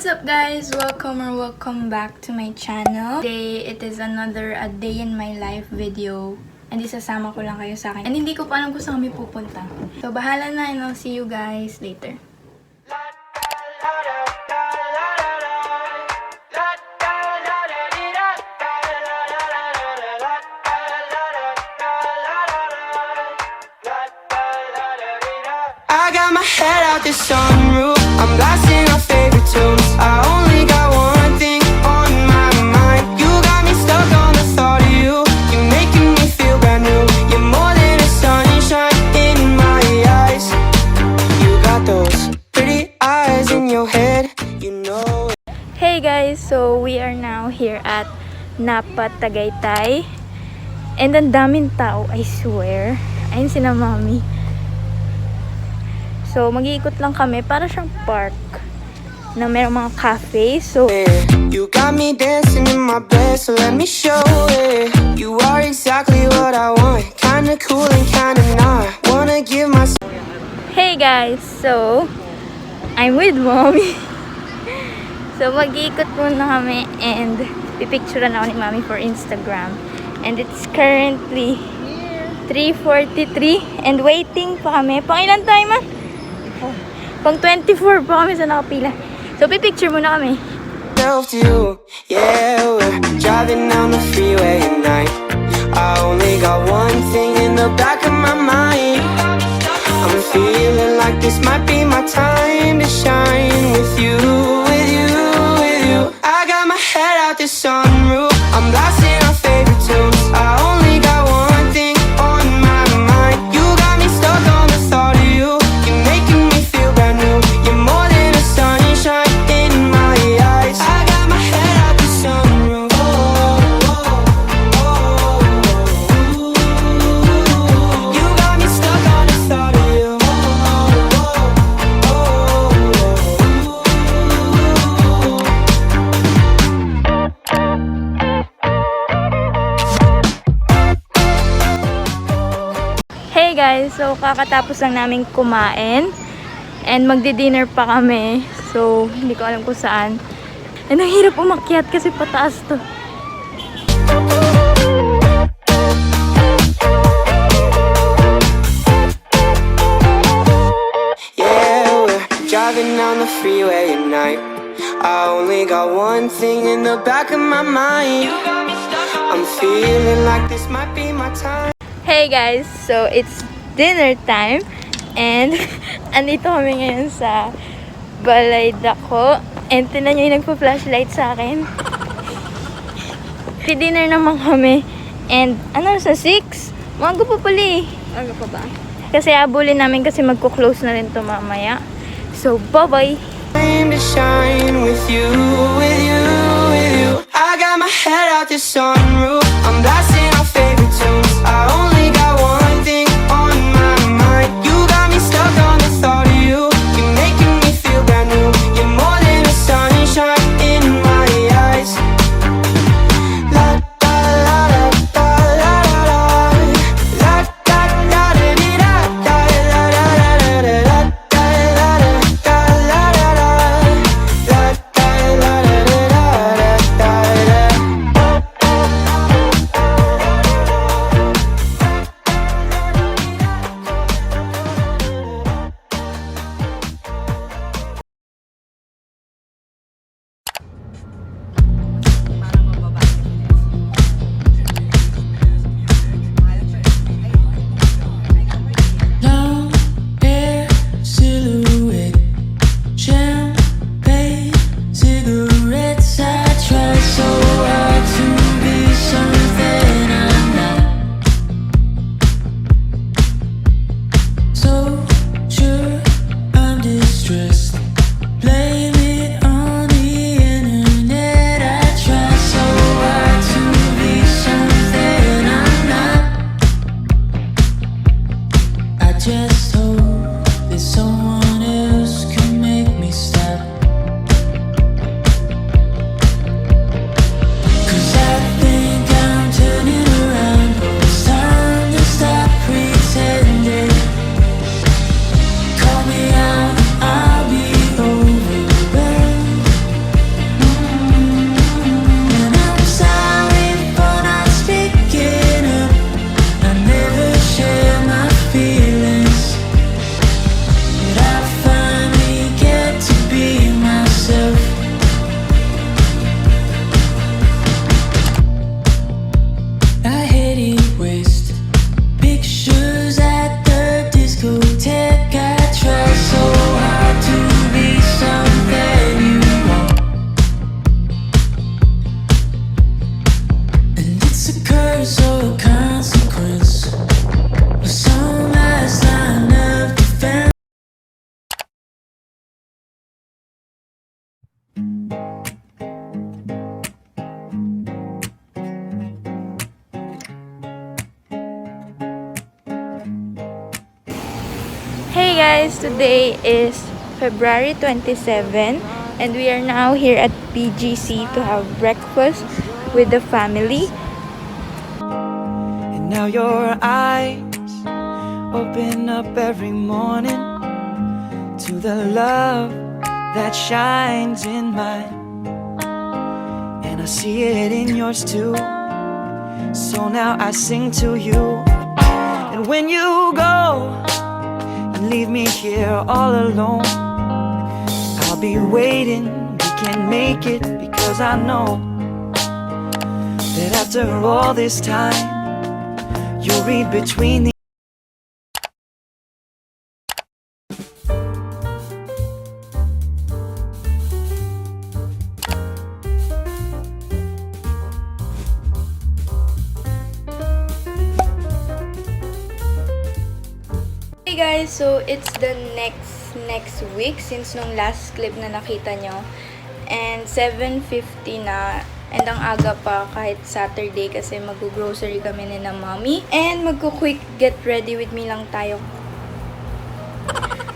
up guys? Welcome back to my channel. Today, it is another a day in my life video. And isasama ko lang kayo sa akin. And hindi ko pa alam kung saan kami pupunta. So, bahala na and I'll see you guys later. I got my head out the sunroof, I'm blasting our favorite tunes. I only got one thing on my mind. You got me stuck on the thought of you. You're making me feel brand new. You're more than a sunshine in my eyes. You got those pretty eyes in your head, you know it. Hey guys, so we are now here at Napa, Tagaytay. And ang daming tao, I swear. Ayun sila mami. So, mag-iikot lang kami para siyang park na merong mga cafe. So, you got me dancing in my bed, so let me show it. You are exactly what I want, kinda cool and kinda not. Wanna give myself. hey guys, so I'm with mommy. So, mag-iikot muna kami and pipicturean ako ni mommy for Instagram. And it's currently 3:43 and waiting pa kami. Pang ilan tayo man? Pang 24 pa kami sa nakapila. So, pipicture muna kami. To you. Yeah, we're driving down the freeway at night. I only got one thing in the back of my mind. I'm feeling like this might be my time to shine with you, with you, with you. I got my head out the sunroof, I'm blasting our favorite tunes. I only got one thing on my mind. You got me stuck on the thought of you. You're making me feel brand new. You're more than a sunshine in my eyes. I got my head out the sunroof. Oh, oh, oh, oh. You got me stuck on the thought of you. Oh, oh, oh, Hey guys, so kakatapos lang namin kumain and magdi-dinner pa kami. So, hindi ko alam kung saan. And ang hirap umakyat kasi pataas to. yeah, we're driving down the freeway at night. I only got one thing in the back of my mind. I'm feeling like this might be my time. Hey guys, so it's dinner time and andito kami ngayon sa balay dako and tinan nyo yung nagpa-flashlight sa akin. Dinner naman kami and ano sa 6? Maga pa pala eh. Maga pa ba? Kasi abulin namin kasi magko-close na rin to mamaya. So bye bye! Time to shine with you, with you, with you. I got my head out the sunroof, I'm blasting our favorite tunes. I only got one thing on my mind. You got me stuck on the thought of you. You're making me feel brand new. You're more than a sunshine in my eyes. La da la da da la da da. La da da da dee da da la da da da da la da la da da la da da. La da la da da da da da. guys, today is February 27 and we are now here at PGC to have breakfast with the family. And now your eyes open up every morning to the love that shines in mine, and I see it in yours too. So now I sing to you. And when you go and leave me here all alone, I'll be waiting. We can make it, because I know that after all this time, you'll read between the Hey guys, so it's the next week since nung last clip na nakita nyo. And 7:50 na. And ang aga pa kahit Saturday kasi mag-grocery kami ni na mommy. And magko-quick get ready with me lang tayo.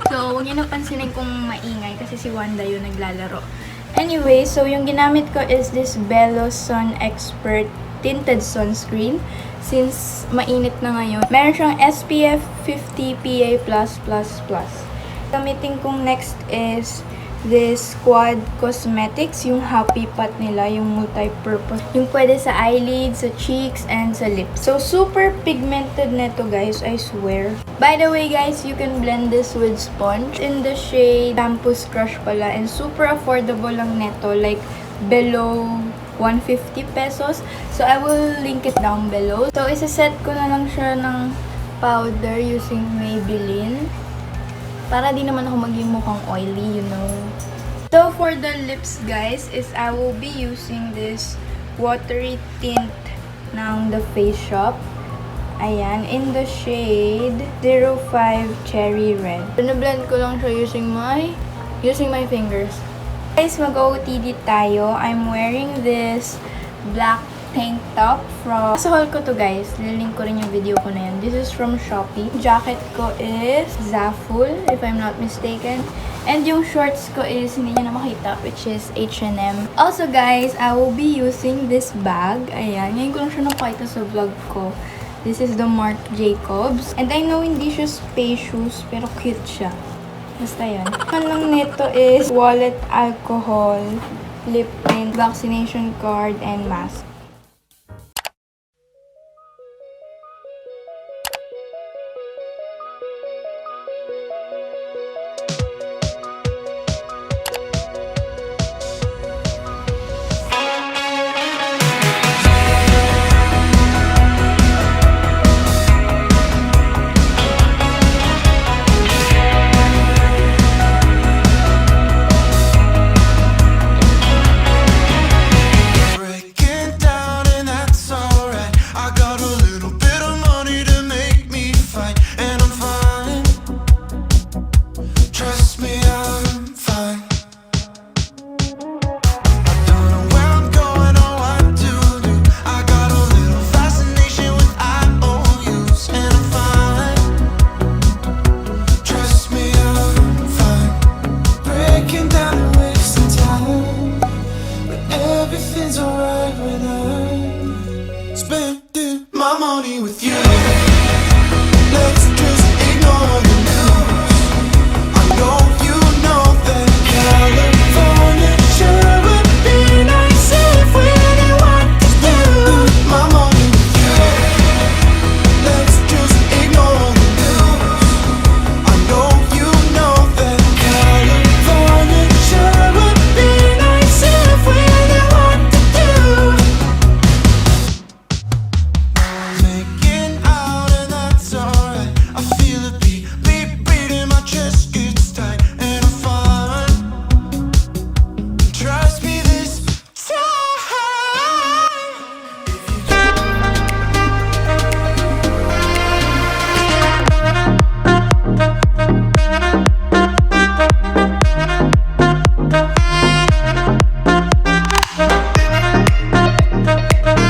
So, huwag nyo napansinin kung maingay kasi si Wanda yung naglalaro. Anyway, so yung ginamit ko is this Bello Sun Expert Tinted Sunscreen. Since mainit na ngayon, meron siyang SPF 50 PA+++. Gamitin kong next is this Quad Cosmetics, yung Happy Pot nila, yung multi-purpose. Yung pwede sa eyelids, sa cheeks, and sa lips. So, super pigmented neto guys, I swear. By the way guys, you can blend this with sponge in the shade Campus Crush pala, and super affordable lang neto, like below 150 pesos. So, I will link it down below. So, isa-set ko na lang siya ng powder using Maybelline. Para di naman ako maging mukhang oily, you know. So, for the lips, guys, is I will be using this watery tint ng The Face Shop. Ayan, in the shade 05 Cherry Red. So, na-blend ko lang siya using my fingers. Guys, mag-OOTD tayo. I'm wearing this black tank top from... Sa haul ko to guys. Lilink ko rin yung video ko na yun. This is from Shopee. Jacket ko is Zaful, if I'm not mistaken. And yung shorts ko is, hindi nyo na makita, which is H&M. Also guys, I will be using this bag. Ayan. Ngayon ko lang siya nakita sa vlog ko. This is the Marc Jacobs. And I know hindi siya spacious, pero cute siya. Basta yun. Ang lang nito is wallet, alcohol, lip tint, vaccination card, and mask. Everything's alright when I'm spending my money with you.